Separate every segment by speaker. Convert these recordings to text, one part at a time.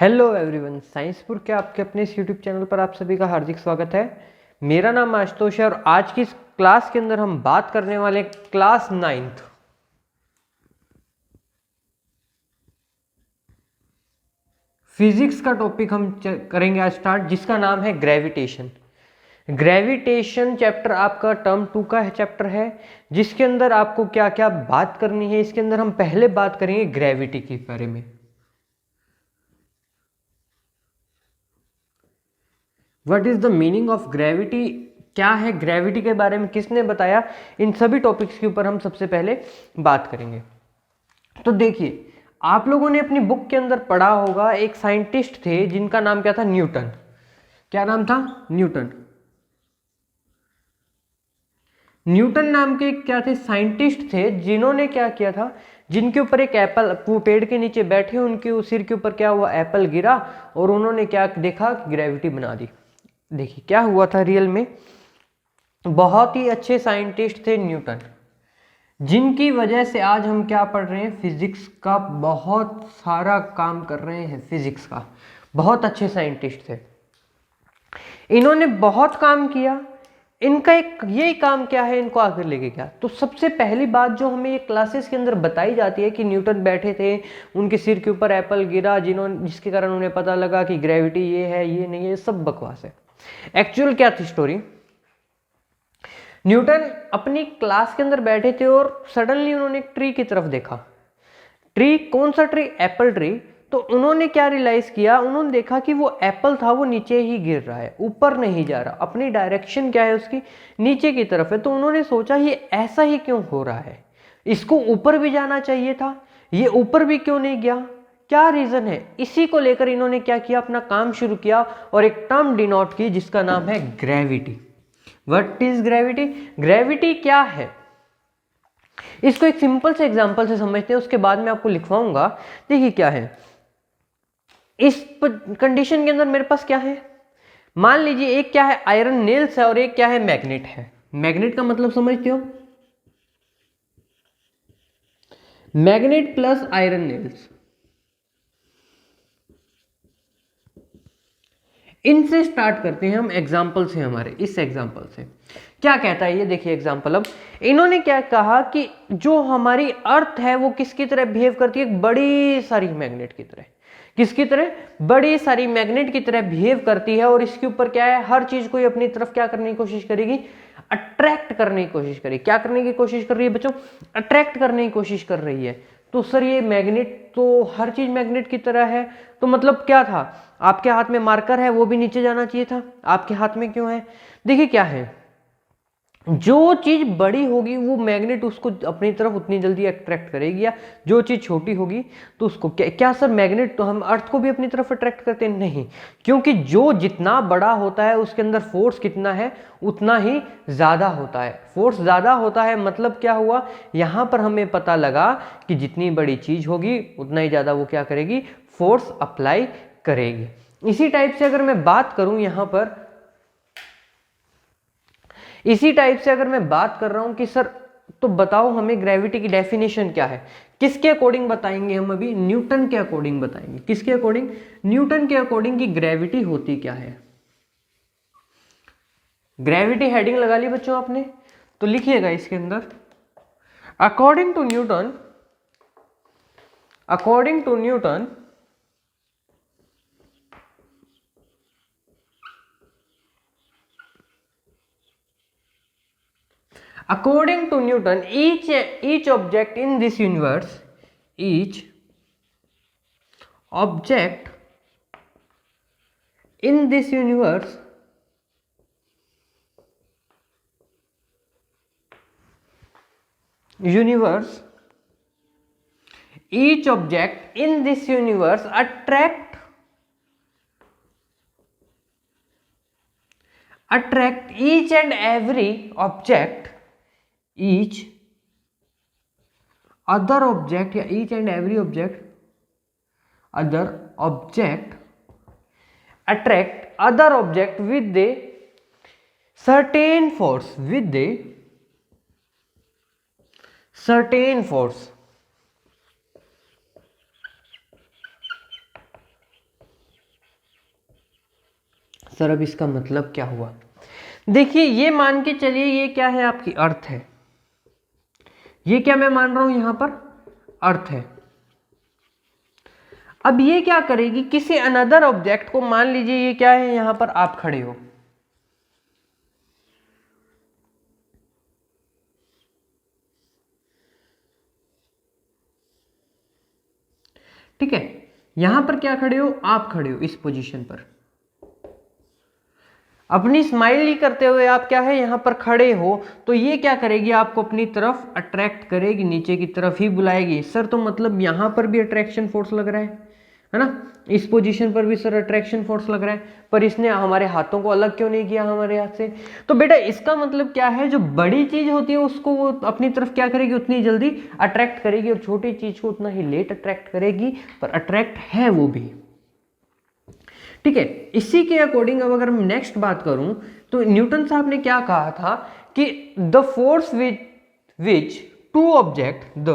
Speaker 1: Hello everyone, साइंसपुर के आपके अपने इस यूट्यूब चैनल पर आप सभी का हार्दिक स्वागत है। मेरा नाम आशुतोष है और आज की इस क्लास के अंदर हम बात करने वाले हैं क्लास 9th फिजिक्स का टॉपिक हम करेंगे आज स्टार्ट, जिसका नाम है ग्रेविटेशन। ग्रेविटेशन चैप्टर आपका टर्म 2 का चैप्टर है, जिसके अंदर आपको क्या क्या बात करनी है। इसके अंदर हम पहले बात करेंगे ग्रेविटी के बारे में। What is the meaning of gravity, क्या है ग्रेविटी के बारे में किसने बताया, इन सभी टॉपिक्स के ऊपर हम सबसे पहले बात करेंगे। तो देखिए, आप लोगों ने अपनी बुक के अंदर पढ़ा होगा, एक साइंटिस्ट थे जिनका नाम क्या था, न्यूटन। क्या नाम था? न्यूटन। न्यूटन नाम के क्या थे, साइंटिस्ट थे, जिन्होंने क्या किया था, जिनके ऊपर एक एप्पल, वो पेड़ के नीचे बैठे, उनके सिर के ऊपर क्या हुआ, एप्पल गिरा और उन्होंने क्या देखा, ग्रेविटी बना दी। देखिए क्या हुआ था रियल में। बहुत ही अच्छे साइंटिस्ट थे न्यूटन, जिनकी वजह से आज हम क्या पढ़ रहे हैं, फिजिक्स का बहुत सारा काम कर रहे हैं। फिजिक्स का बहुत अच्छे साइंटिस्ट थे, इन्होंने बहुत काम किया। इनका एक यही काम क्या है, इनको आगे लेके गया। तो सबसे पहली बात जो हमें ये क्लासेस के अंदर बताई जाती है कि न्यूटन बैठे थे, उनके सिर के ऊपर एप्पल गिरा, जिसके कारण उन्हें पता लगा कि ग्रेविटी ये है, ये नहीं है, सब बकवास है। एक्चुअल क्या थी स्टोरी, न्यूटन अपनी क्लास के अंदर बैठे थे और सडनली उन्होंने एक ट्री की तरफ देखा। ट्री, कौन सा ट्री? Apple tree. तो उन्होंने क्या रियलाइज किया, उन्होंने देखा कि वो एप्पल था वो नीचे ही गिर रहा है, ऊपर नहीं जा रहा। अपनी डायरेक्शन क्या है उसकी, नीचे की तरफ है। तो उन्होंने सोचा ये ऐसा ही क्यों हो रहा है, इसको ऊपर भी जाना चाहिए था, ये ऊपर भी क्यों नहीं गया, क्या रीजन है। इसी को लेकर इन्होंने क्या किया, अपना काम शुरू किया और एक टर्म डिनोट की जिसका नाम है gravity. What is gravity? Gravity क्या है, इसको एक सिंपल से एग्जांपल से समझते हैं, उसके बाद में आपको लिखवाऊंगा। देखिए क्या है, इस कंडीशन के अंदर मेरे पास क्या है, मान लीजिए एक क्या है, आयरन नेल्स है और एक क्या है, मैग्नेट है। मैग्नेट का मतलब समझते हो, मैग्नेट प्लस आयरन नेल्स। इनसे स्टार्ट करते हैं हम, एग्जाम्पल से, हमारे इस एग्जाम्पल से क्या कहता है ये देखिए एग्जाम्पल। अब इन्होंने क्या कहा कि जो हमारी अर्थ है वो किसकी तरह बिहेव करती है, एक बड़ी सारी मैग्नेट की तरह। किसकी तरह? बड़ी सारी मैग्नेट की तरह बिहेव करती है। और इसके ऊपर क्या है, हर चीज को ये अपनी तरफ क्या करने की कोशिश करेगी, अट्रैक्ट करने की कोशिश करेगी। क्या करने की कोशिश कर रही है बच्चों? अट्रैक्ट करने की कोशिश कर रही है। तो सर ये मैग्नेट, तो हर चीज मैग्नेट की तरह है, तो मतलब क्या था, आपके हाथ में मार्कर है वो भी नीचे जाना चाहिए था, आपके हाथ में क्यों है? देखिए क्या है, जो चीज बड़ी होगी वो मैग्नेट उसको अपनी तरफ उतनी जल्दी अट्रैक्ट करेगी, या जो चीज छोटी होगी तो उसको क्या सर मैग्नेट तो हम अर्थ को भी अपनी तरफ अट्रैक्ट करते हैं? नहीं, क्योंकि जो जितना बड़ा होता है उसके अंदर फोर्स कितना है, उतना ही ज्यादा होता है। फोर्स ज्यादा होता है मतलब क्या हुआ, यहां पर हमें पता लगा कि जितनी बड़ी चीज होगी उतना ही ज्यादा वो क्या करेगी, फोर्स अप्लाई करेगी। इसी टाइप से अगर मैं बात करूं यहां पर, इसी टाइप से अगर मैं बात कर रहा हूं कि सर तो बताओ हमें ग्रेविटी की डेफिनेशन क्या है, किसके अकॉर्डिंग बताएंगे हम? अभी न्यूटन के अकॉर्डिंग बताएंगे। किसके अकॉर्डिंग? न्यूटन के अकॉर्डिंग की ग्रेविटी होती क्या है। ग्रेविटी हेडिंग लगा ली बच्चों आपने, तो लिखिएगा इसके अंदर, according to Newton, according to Newton according to Newton, each object in this universe, each object in this universe each object in this universe attract each and every object, each other object, या each and every object, other object attract other object with a certain force, with a certain force। Sir अब इसका मतलब क्या हुआ? देखिए ये मान के चलिए ये क्या है, आपकी अर्थ है, ये क्या मैं मान रहा हूं यहां पर अर्थ है। अब ये क्या करेगी, किसी अनदर ऑब्जेक्ट को, मान लीजिए ये क्या है, यहां पर आप खड़े हो, ठीक है, यहां पर क्या खड़े हो, आप खड़े हो इस पोजीशन पर, अपनी स्माइल ही करते हुए आप क्या है यहां पर खड़े हो, तो ये क्या करेगी, आपको अपनी तरफ अट्रैक्ट करेगी, नीचे की तरफ ही बुलाएगी। सर तो मतलब यहां पर भी अट्रैक्शन फोर्स लग रहा है ना, इस पोजीशन पर भी सर अट्रैक्शन फोर्स लग रहा है, पर इसने हमारे हाथों को अलग क्यों नहीं किया हमारे हाथ से? तो बेटा इसका मतलब क्या है, जो बड़ी चीज होती है उसको वो अपनी तरफ क्या करेगी, उतनी जल्दी अट्रैक्ट करेगी, और छोटी चीज को उतना ही लेट अट्रैक्ट करेगी, पर अट्रैक्ट है वो भी, ठीक है। इसी के अकॉर्डिंग अब अगर मैं नेक्स्ट बात करूं तो न्यूटन साहब ने क्या कहा था कि the force which two object, the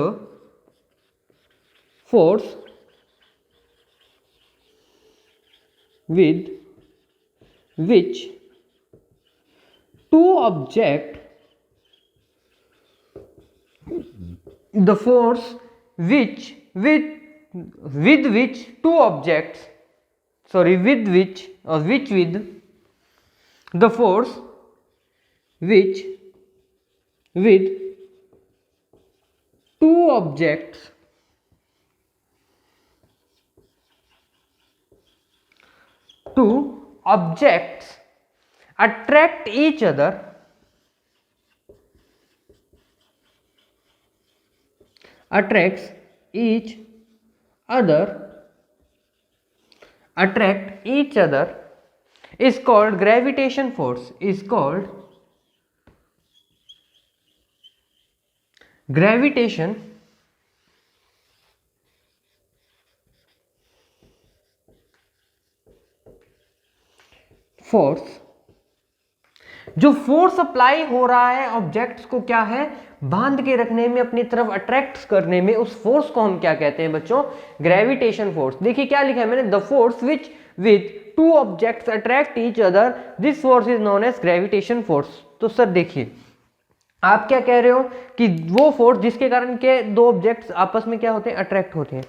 Speaker 1: force with which two object, the force which with which two objects, sorry, with which or which with the force which with two objects attract each other, attract each other is called gravitation force, is called gravitation force. जो force apply हो रहा है objects को क्या है, बांध के रखने में, अपनी तरफ अट्रैक्ट करने में, उस फोर्स को हम क्या कहते हैं बच्चों, ग्रेविटेशन फोर्स। देखिए क्या लिखा है मैंने, the force which with two objects attract each other, this force is known as gravitation force. तो सर देखिए आप क्या कह रहे हो कि वो फोर्स जिसके कारण के दो ऑब्जेक्ट्स आपस में क्या होते हैं, अट्रैक्ट होते हैं।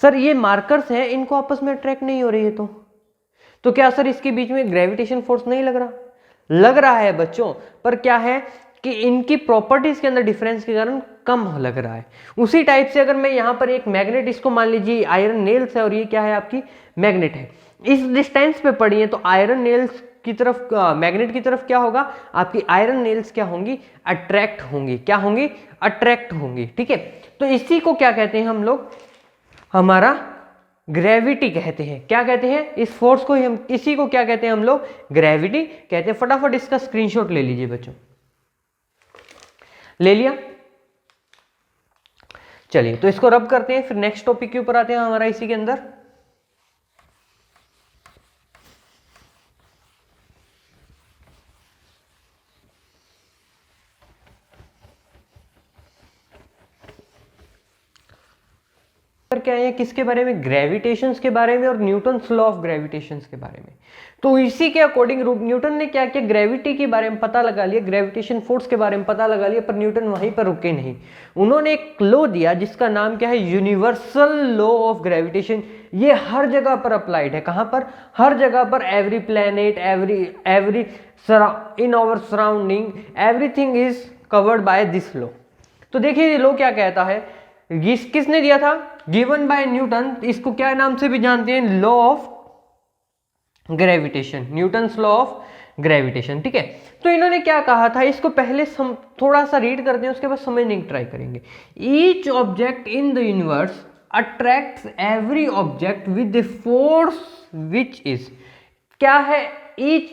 Speaker 1: सर ये मार्कर्स हैं, इनको आपस में अट्रैक्ट नहीं हो रही है, तो क्या सर इसके बीच में ग्रेविटेशन फोर्स नहीं लग रहा? लग रहा है बच्चों, पर क्या है कि इनकी प्रॉपर्टीज के अंदर डिफरेंस के कारण कम लग रहा है। उसी टाइप से अगर मैं यहां पर एक मैग्नेट, इसको मान लीजिए आयरन नेल्स है और ये क्या है आपकी मैग्नेट है, इस डिस्टेंस पे पड़ी है, तो आयरन नेल्स की तरफ, मैग्नेट की तरफ क्या होगा, आपकी आयरन नेल्स क्या होंगी, अट्रैक्ट होंगी, क्या होंगी, अट्रैक्ट होंगी, ठीक है। तो इसी को क्या कहते हैं हम लोग, हमारा ग्रेविटी कहते हैं। क्या कहते हैं इस फोर्स को, हम इसी को क्या कहते हैं हम लोग, ग्रेविटी कहते हैं। फटाफट इसका स्क्रीनशॉट ले लीजिए बच्चों, ले लिया, चलिए तो इसको रब करते हैं, फिर नेक्स्ट टॉपिक के ऊपर आते हैं हमारा इसी के अंदर। क्या है किसके बारे में, ग्रेविटेशंस के बारे में और न्यूटन्स लॉ ऑफ ग्रेविटेशंस के बारे में। तो इसी के अकॉर्डिंग न्यूटन ने क्या किया, ग्रेविटी के बारे में पता लगा लिया, ग्रेविटेशन फोर्स के बारे में पता लगा लिया, पर न्यूटन वहीं पर रुके नहीं। उन्होंने एक लॉ दिया जिसका नाम क्या है, यूनिवर्सल लॉ ऑफ ग्रेविटेशन। ये हर जगह पर अप्लाइड है, कहां पर, हर जगह पर, every planet, every in our surrounding, everything is covered by this law. तो देखिए ये लॉ क्या कहता है, किसने दिया था, गिवन बाय न्यूटन। इसको क्या नाम से भी जानते हैं, law of gravitation, Newton's law of gravitation, ठीक है। तो इन्होंने क्या कहा था, इसको पहले थोड़ा सा रीड करते हैं, उसके बाद समझने की ट्राई करेंगे। Each object in the universe attracts every object with the force which is, क्या है, ईच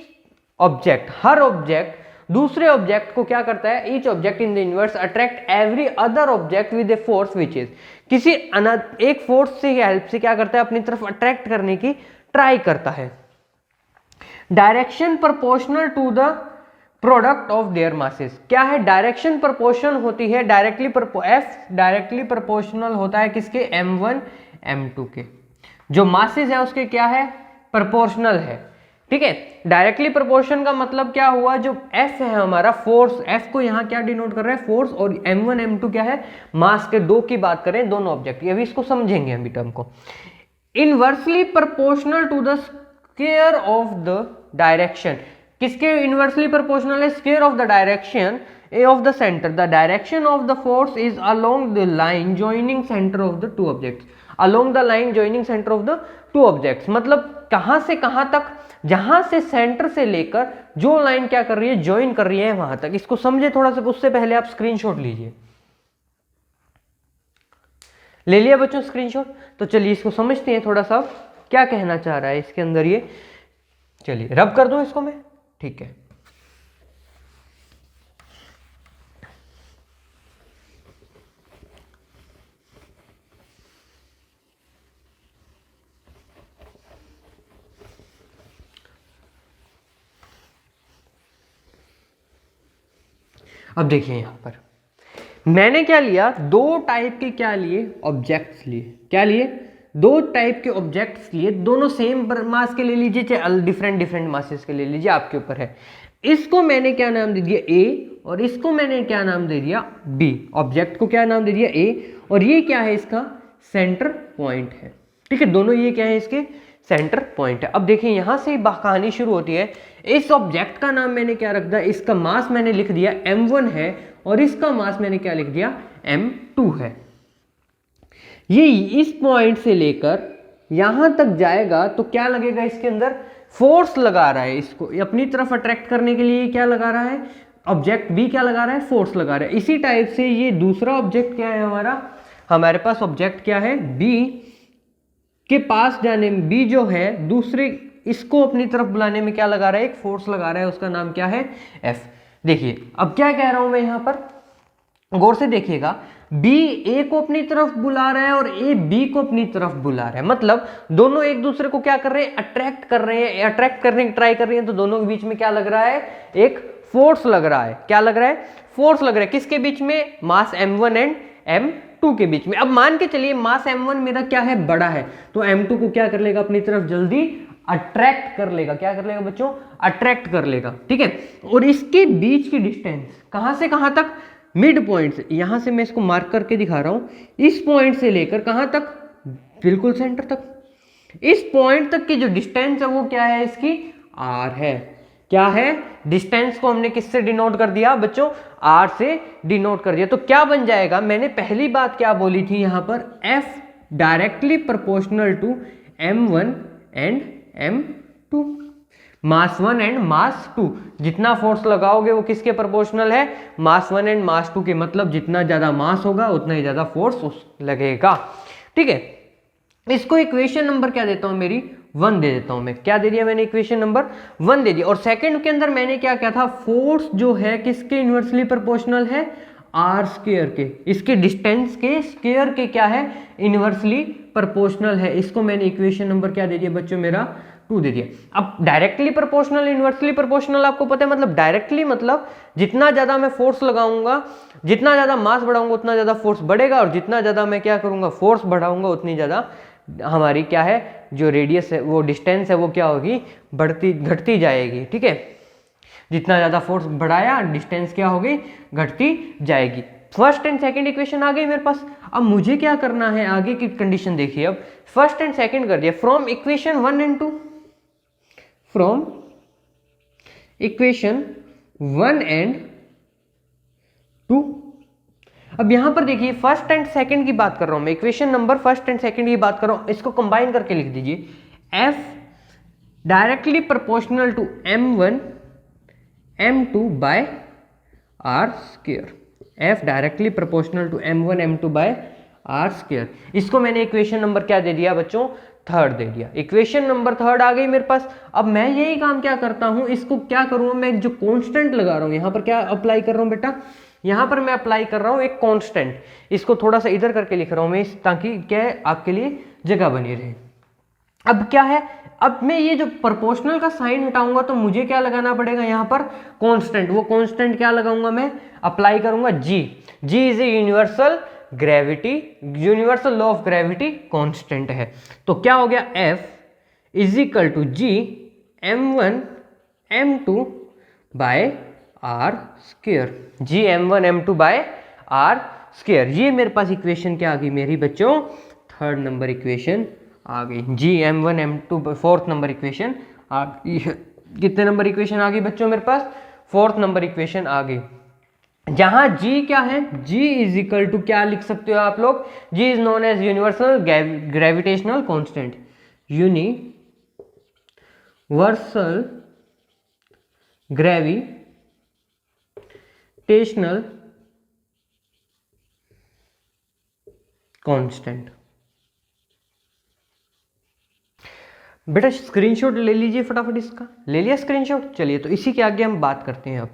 Speaker 1: ऑब्जेक्ट, हर ऑब्जेक्ट दूसरे ऑब्जेक्ट को क्या करता है, each object in the universe attract every other object with a force which is, किसी एक force से हेल्प से क्या करता है, अपनी तरफ अट्रैक्ट करने की ट्राई करता है। Direction proportional to the product of their masses, क्या है, डायरेक्शन प्रोपोर्शन होती है, डायरेक्टली प्रोपोर्शनल होता है किसके, m1 m2 के, जो मासेस है उसके क्या है, प्रोपोर्शनल है, ठीक है। डायरेक्टली प्रोपोर्शन का मतलब क्या हुआ, जो F है हमारा फोर्स, F को यहाँ क्या डिनोट कर रहा है, फोर्स, और m1 m2 क्या है, मास के दो की बात करें, दोनों ऑब्जेक्ट, अभी इसको समझेंगे अभी टर्म को। Inversely proportional to the square of the direction, किसके इनवर्सली प्रोपोर्शनल है, square of the direction A of the center. The direction of the force is along the line joining center of the two objects. Along the line joining center of the two objects. मतलब कहां से कहां तक, जहां से centre से लेकर जो लाइन क्या कर रही है, ज्वाइन कर रही है वहां तक। इसको समझे थोड़ा सा, उससे पहले आप स्क्रीनशॉट लीजिए। ले लिया बच्चों स्क्रीनशॉट? तो चलिए इसको समझते हैं थोड़ा सा, क्या कहना चाह रहा है इसके अंदर ये। चलिए रब कर दूं इसको मैं, ठीक है। अब देखिए यहां पर मैंने क्या लिया, दो टाइप के क्या लिए, ऑब्जेक्ट्स लिए। क्या लिए, दो टाइप के ऑब्जेक्ट्स लिए, दोनों सेम मास के ले लीजिए, चाहे डिफरेंट डिफरेंट मासेस के ले लीजिए, आपके ऊपर है। इसको मैंने क्या नाम दे दिया, ए, और इसको मैंने क्या नाम दे दिया, बी। ऑब्जेक्ट को क्या नाम दे दिया, ए, और ये क्या है, इसका सेंटर पॉइंट है। ठीक है, दोनों ये क्या है, इसके सेंटर पॉइंट है। अब देखिए यहां से कहानी शुरू होती है। इस ऑब्जेक्ट का नाम मैंने क्या रख दिया, इसका मास मैंने लिख दिया m1 है, और इसका मास मैंने क्या लिख दिया, m2 है। ये इस पॉइंट से लेकर यहां तक जाएगा तो क्या लगेगा, इसके अंदर फोर्स लगा रहा है, इसको अपनी तरफ अट्रैक्ट करने के लिए क्या लगा रहा है, ऑब्जेक्ट बी क्या लगा रहा है, फोर्स लगा रहा है। इसी टाइप से ये दूसरा ऑब्जेक्ट क्या है हमारा, हमारे पास ऑब्जेक्ट क्या है, बी के पास जाने में, बी जो है दूसरे इसको अपनी तरफ बुलाने में क्या लगा रहा है, एक फोर्स लगा रहा है, उसका नाम क्या है, एफ। देखिए अब क्या कह रहा हूं मैं यहां पर, गौर से देखिएगा, बी ए को अपनी तरफ बुला रहा है और ए बी को अपनी तरफ बुला रहा है। मतलब दोनों एक दूसरे को क्या कर रहे हैं, अट्रैक्ट कर रहे हैं, अट्रैक्ट करने की ट्राई कर रही हैं, तो दोनों के बीच में क्या लग रहा है, एक फोर्स लग रहा है। क्या लग रहा है, फोर्स लग रहा है। किसके बीच में, मास m1 एंड m2 के बीच में। अब मान के चलिए मास m1 मेरा क्या है, बड़ा है, तो m2 को क्या कर लेगा, अपनी तरफ जल्दी अट्रैक्ट कर लेगा। क्या कर लेगा बच्चों, अट्रैक्ट कर लेगा। ठीक है, और इसके बीच की डिस्टेंस कहां से कहां तक, मिड पॉइंट से, यहां से मैं इसको मार्क करके दिखा रहा हूं, इस पॉइंट से लेकर कहां तक, बिल्कुल सेंटर तक। इस पॉइंट तक की जो डिस्टेंस है वो क्या है, इसकी r है। क्या है, डिस्टेंस को हमने किससे डिनोट कर दिया बच्चों, r से डिनोट कर दिया। तो क्या बन जाएगा, मैंने पहली बात क्या बोली थी यहां पर, f directly proportional to m1 and m2, mass 1 and mass 2। जितना फोर्स लगाओगे वो किसके प्रोपोर्शनल है, मास 1 एंड मास 2 के। मतलब जितना ज्यादा मास होगा उतना ही ज्यादा फोर्स लगेगा। ठीक है, इसको इक्वेशन नंबर क्या देता हूं, मेरी 1 दे देता हूं मैं। क्या दे दिया मैंने, इक्वेशन नंबर 1 दे दिया। और सेकंड के अंदर मैंने क्या किया था, फोर्स जो है किसके इनवर्सली प्रोपोर्शनल है, आर स्क्वायर के, इसके डिस्टेंस के स्क्वायर के क्या है, इनवर्सली प्रोपोर्शनल है। इसको मैंने इक्वेशन नंबर क्या दे दिया बच्चों, मेरा 2 दे दिया। अब डायरेक्टली प्रोपोर्शनल, इनवर्सली प्रोपोर्शनल आपको पता है, मतलब डायरेक्टली मतलब जितना ज्यादा मैं फोर्स लगाऊंगा, जितना ज्यादा मास बढ़ाऊंगा उतना ज्यादा फोर्स बढ़ेगा, और जितना ज्यादा मैं क्या करूंगा, फोर्स बढ़ाऊंगा उतनी ज्यादा हमारी क्या है, जो रेडियस है, वो डिस्टेंस है, वो क्या होगी, बढ़ती घटती जाएगी। ठीक है, जितना ज्यादा फोर्स बढ़ाया डिस्टेंस क्या होगी, घटती जाएगी। फर्स्ट एंड सेकंड इक्वेशन आ गई मेरे पास। अब मुझे क्या करना है, आगे की कंडीशन देखिए। अब फर्स्ट एंड सेकंड कर दिया, from equation 1 and 2, from equation 1 and 2। अब यहां पर देखिए फर्स्ट एंड सेकंड की बात कर रहा हूं मैं, equation number first and second की बात कर रहा हूं, इसको कंबाइन करके लिख दीजिए, f directly proportional to m1 m2 by r square, f directly proportional to m1 m2 by r square. इसको मैंने इक्वेशन नंबर क्या दे दिया बच्चों, 3rd दे दिया। इक्वेशन नंबर 3rd आ गई मेरे पास। अब मैं यही काम क्या करता हूं, इसको क्या करूंगा मैं, जो कांस्टेंट लगा रहा हूं यहां पर, क्या अप्लाई कर रहा हूं बेटा, यहां पर मैं अप्लाई कर रहा हूं एक कांस्टेंट। इसको थोड़ा सा इधर करके लिख रहा हूं मैं, ताकि क्या आपके लिए जगह बनी रहे। अब क्या है, अब मैं ये जो प्रोपोर्शनल का साइन हटाऊंगा तो मुझे क्या लगाना पड़ेगा यहाँ पर, कांस्टेंट। वो कांस्टेंट क्या लगाऊंगा मैं, अप्लाई करूंगा g। g is a universal gravity, universal law of gravity constant है। तो क्या हो गया, f is equal to g m1 m2 by r square, G m1 m2 by r square. ये मेरे पास इक्वेशन क्या आ गई मेरी बच्चों, थर्ड नंबर इक्वेशन आ गई, G m1 m2 fourth number equation आ गई। कितने नंबर इक्वेशन आ गई बच्चों मेरे पास, फोर्थ नंबर इक्वेशन आ गई। जहां g क्या है, g इज इक्वल टू क्या लिख सकते हो आप लोग, g is known as universal gravitational constant, universal gravitational constant. बेटा स्क्रीनशॉट ले लीजिए फटाफट, इसका ले लिया स्क्रीनशॉट। चलिए तो इसी के आगे हम बात करते हैं। अब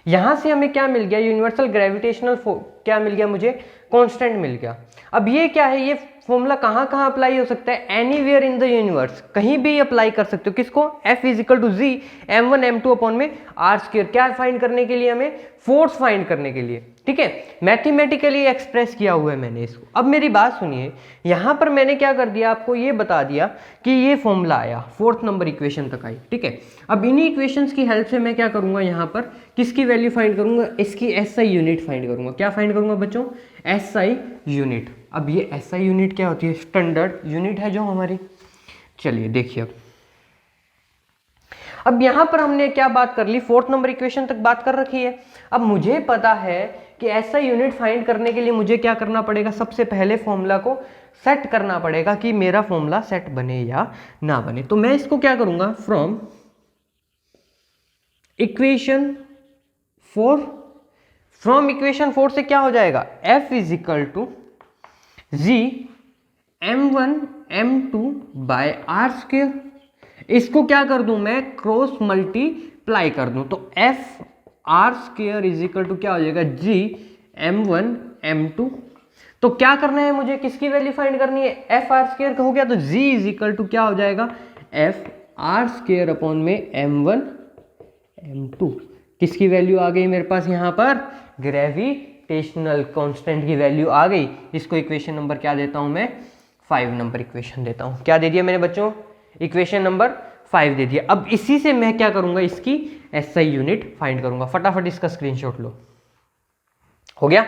Speaker 1: यहां से हमें क्या मिल गया, यूनिवर्सल ग्रेविटेशनल क्या मिल गया मुझे, कांस्टेंट मिल गया। अब ये क्या है, ये फॉर्मूला कहां कहां अप्लाई हो सकता है, एनीवेयर इन द यूनिवर्स, कहीं भी अप्लाई कर सकते हो। किसको, F is equal to G m1 m2 upon में आर स्क्वायर, क्या फाइंड करने के लिए, हमें फोर्स फाइंड करने के लिए। ठीक है, मैथमेटिकली एक्सप्रेस किया हुआ है मैंने इसको। अब मेरी बात सुनिए, यहां पर मैंने क्या कर दिया, आपको ये बता दिया कि ये फॉर्मूला आया, फोर्थ नंबर इक्वेशन तक आई। ठीक है, अब इन्हीं इक्वेशंस की हेल्प से मैं क्या करूंगा, यहां पर किसकी वैल्यू फाइंड करूंगा, इसकी SI यूनिट फाइंड करूंगा। क्या फाइंड करूंगा बच्चों, SI यूनिट। अब ये SI यूनिट क्या होती है, स्टैंडर्ड यूनिट है जो हमारी। चलिए देखिए, अब यहां पर हमने क्या बात कर ली, फोर्थ नंबर इक्वेशन तक बात कर रखी है। अब मुझे पता है कि SI यूनिट फाइंड करने के लिए मुझे क्या करना पड़ेगा, सबसे पहले फॉर्मूला को सेट करना पड़ेगा कि मेरा फॉर्मूला सेट बने या ना बने। तो मैं इसको क्या करूंगा, फ्रॉम इक्वेशन 4 से क्या हो जाएगा, F is equal to G m1 m2 by r square. इसको क्या कर दूं मैं, क्रॉस मल्टीप्लाई कर दूं, तो F r square is equal to क्या हो जाएगा, जी m1 m2। तो क्या करना है मुझे, किसकी वैल्यू फाइंड करनी है, F आर स्क्वायर हो गया, तो G इज इक्वल टू क्या हो जाएगा, F आर स्क्वायर अपॉन में m1 m2। किसकी वैल्यू आ गई मेरे पास, यहां पर ग्रेविटेशनल कांस्टेंट की वैल्यू आ गई। इसको इक्वेशन नंबर क्या देता हूं मैं, 5 नंबर इक्वेशन देता हूं। क्या दे दिया मैंने बच्चों, इक्वेशन नंबर 5 दे दिया। अब इसी से मैं क्या करूंगा, इसकी SI यूनिट फाइंड करूंगा। फटाफट इसका स्क्रीनशॉट लो, हो गया।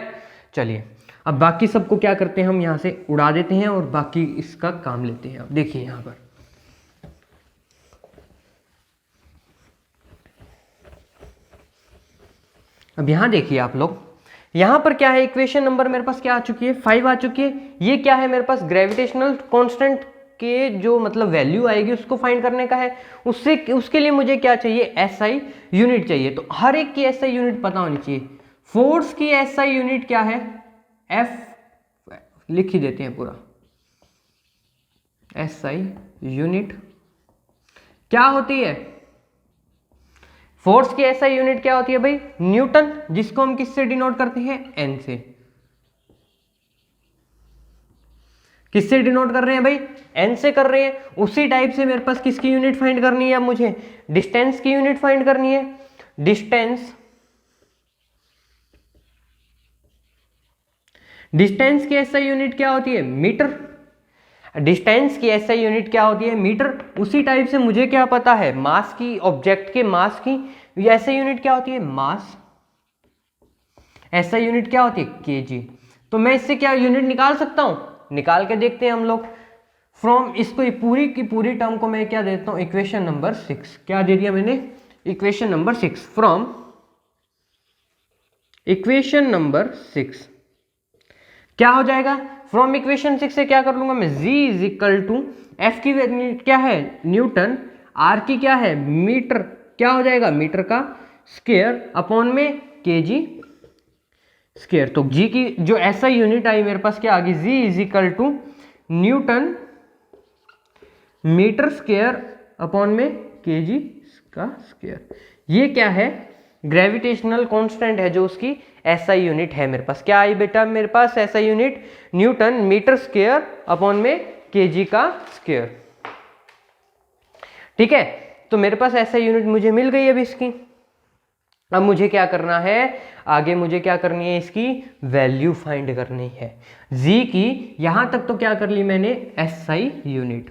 Speaker 1: चलिए अब बाकी सबको क्या करते हैं, हम यहां से उड़ा देते हैं और बाकी इसका काम लेते हैं। अब देखिए यहां पर अब यहां देखिए आप लोग, यहां पर क्या है, इक्वेशन नंबर मेरे पास क्या आ चुकी है, 5 आ चुकी है। ये क्या है मेरे पास, ग्रेविटेशनल कांस्टेंट के जो मतलब वैल्यू आएगी उसको फाइंड करने का है। उसके लिए मुझे क्या चाहिए, SI यूनिट चाहिए। तो हर एक की SI यूनिट पता होनी चाहिए। फोर्स की SI यूनिट क्या है, F लिख ही देते हैं पूरा, SI यूनिट क्या होती है, फोर्स की SI यूनिट क्या होती है भाई, न्यूटन, जिसको हम किससे डिनोट करते हैं, N से। किससे डिनोट कर रहे हैं भाई, N से कर रहे हैं। उसी टाइप से मेरे पास किसकी यूनिट फाइंड करनी है, अब मुझे डिस्टेंस की यूनिट फाइंड करनी है। डिस्टेंस की SI यूनिट क्या होती है, मीटर। डिस्टेंस की SI यूनिट क्या होती है, मीटर। उसी टाइप से मुझे क्या पता है, मास की, ऑब्जेक्ट के मास की SI यूनिट क्या होती है, मास। SI यूनिट क्या होती है, kg। तो मैं इससे क्या यूनिट निकाल सकता हूं, निकाल के देखते हैं हम लोग। फ्रॉम इसको पूरी की पूरी टर्म को मैं क्या देता हूं, इक्वेशन नंबर 6। क्या दे दिया मैंने, equation number 6। From equation number 6 क्या हो जाएगा, फ्रॉम इक्वेशन 6 से क्या कर लूंगा मैं, G is equal to F की क्या है, न्यूटन, R की क्या है, मीटर, क्या हो जाएगा, मीटर का स्क्वायर अपॉन में kg स्क्वायर। तो G की जो SI यूनिट आई मेरे पास क्या आ गई, G is equal to newton metre square upon में kg का स्क्वायर। ये क्या है, ग्रेविटेशनल कांस्टेंट है जो उसकी SI यूनिट है मेरे पास। क्या आई बेटा मेरे पास SI unit, newton metre square upon में kg का स्क्वायर। ठीक है, तो मेरे पास SI यूनिट मुझे मिल गई अभी इसकी। अब मुझे क्या करना है, आगे मुझे क्या करनी है, इसकी वैल्यू फाइंड करनी है। G की यहां तक तो क्या कर ली मैंने, SI यूनिट।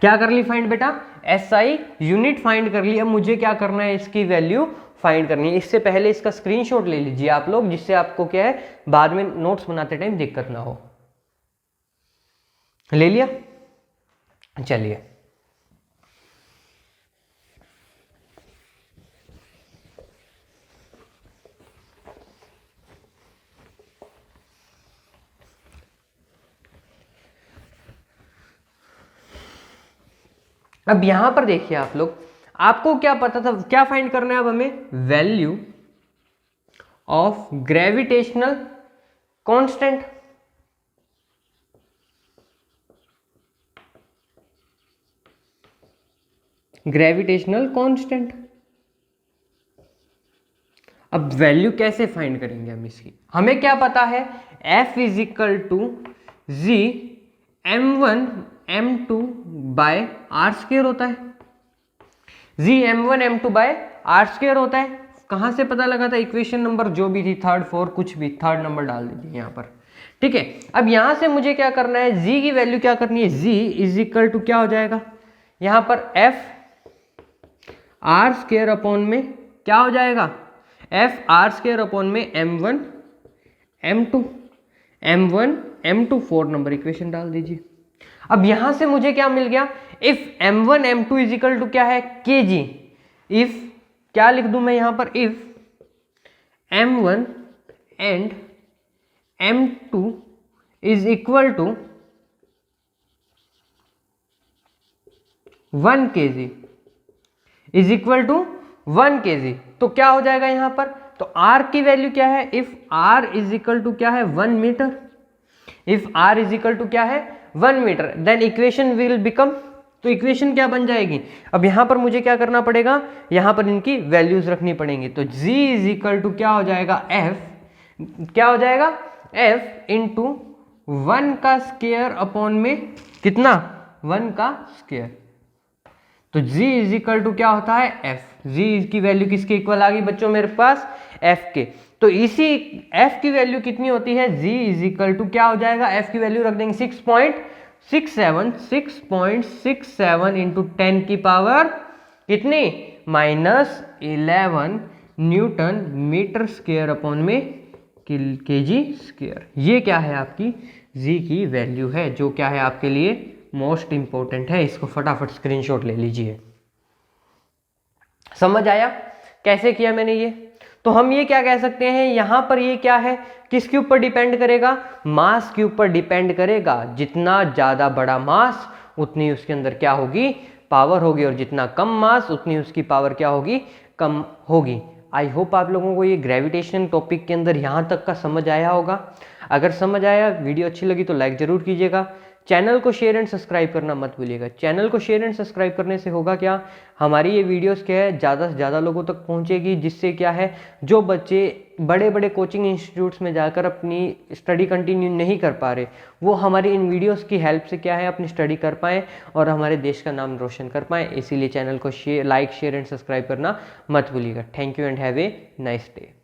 Speaker 1: क्या कर ली फाइंड बेटा, SI यूनिट फाइंड कर ली। अब मुझे क्या करना है, इसकी वैल्यू फाइंड करनी है। इससे पहले इसका स्क्रीनशॉट ले लीजिए आप लोग, जिससे आपको क्या है बाद में नोट्स बनाते टाइम दिक्कत ना हो। ले लिया, चलिए अब यहां पर देखिए आप लोग, आपको क्या पता था, क्या फाइंड करना है अब हमें, value of gravitational constant. Gravitational constant. अब वैल्यू कैसे फाइंड करेंगे हम इसकी, हमें क्या पता है, F is equal to G m1 m2 by r square होता है। जी m1 m2 by r square होता है। कहां से पता लगा था, इक्वेशन नंबर जो भी थी, थर्ड फोर्थ कुछ भी, थर्ड नंबर डाल दीजिए यहां पर, ठीक है। अब यहां से मुझे क्या करना है, जी की वैल्यू क्या करनी है, जी इज इक्वल टू क्या हो जाएगा यहां पर, F आर स्क्वायर अपॉन में क्या हो जाएगा, F आर स्क्वायर अपॉन में m1 m2 m1 m2 4 number equation डाल दीजिए। अब यहां से मुझे क्या मिल गया, if m1 m2 is equal to क्या है, kg, इफ क्या लिख दूं मैं यहां पर, if m1 and m2 is equal to 1 kg is equal to 1 kg, तो क्या हो जाएगा यहां पर, तो r की वैल्यू क्या है, if r is equal to क्या है 1 metre, if r is equal to क्या है 1 metre, then equation will become, तो इक्वेशन क्या बन जाएगी, अब यहां पर मुझे क्या करना पड़ेगा, यहां पर इनकी वैल्यूज रखनी पड़ेंगी। तो g इज इक्वल टू क्या हो जाएगा, f क्या हो जाएगा, f इंटू 1 का स्क्वायर अपॉन में कितना, 1 का स्क्वायर। तो g इज इक्वल टू क्या होता है, f। g की वैल्यू किसके इक्वल आ गई बच्चों मेरे पास, f के। तो इसी f की वैल्यू कितनी होती है, g इज इक्वल टू क्या हो जाएगा, f की वैल्यू रख देंगे 6.67 इंटू 10 की पावर कितनी, -11 न्यूटन मीटर स्क्वायर अपॉन में kg स्क्वायर। ये क्या है आपकी g की वैल्यू है, जो क्या है आपके लिए मोस्ट इंपॉर्टेंट है। इसको फटाफट स्क्रीनशॉट ले लीजिए। समझ आया कैसे किया मैंने ये, तो हम ये क्या कह सकते हैं, यहां पर ये क्या है, किसके ऊपर डिपेंड करेगा, मास के ऊपर डिपेंड करेगा। जितना ज्यादा बड़ा मास उतनी उसके अंदर क्या होगी, पावर होगी, और जितना कम मास उतनी उसकी पावर क्या होगी, कम होगी। आई होप आप लोगों को ये ग्रेविटेशन टॉपिक के अंदर यहाँ तक का समझ आया होगा। अगर समझ आया, वीडियो अच्छी लगी तो लाइक जरूर कीजिएगा। चैनल को शेयर एंड सब्सक्राइब करना मत भूलिएगा। चैनल को शेयर एंड सब्सक्राइब करने से होगा क्या, हमारी ये वीडियोस क्या है ज़्यादा से ज़्यादा लोगों तक पहुंचेगी, जिससे क्या है जो बच्चे बड़े बड़े कोचिंग इंस्टीट्यूट्स में जाकर अपनी स्टडी कंटिन्यू नहीं कर पा रहे, वो हमारी इन वीडियोस की हेल्प से क्या है अपनी स्टडी कर पाएँ और हमारे देश का नाम रोशन कर पाएँ। इसीलिए चैनल को लाइक शेयर एंड सब्सक्राइब करना मत भूलिएगा। Thank you and have a nice day.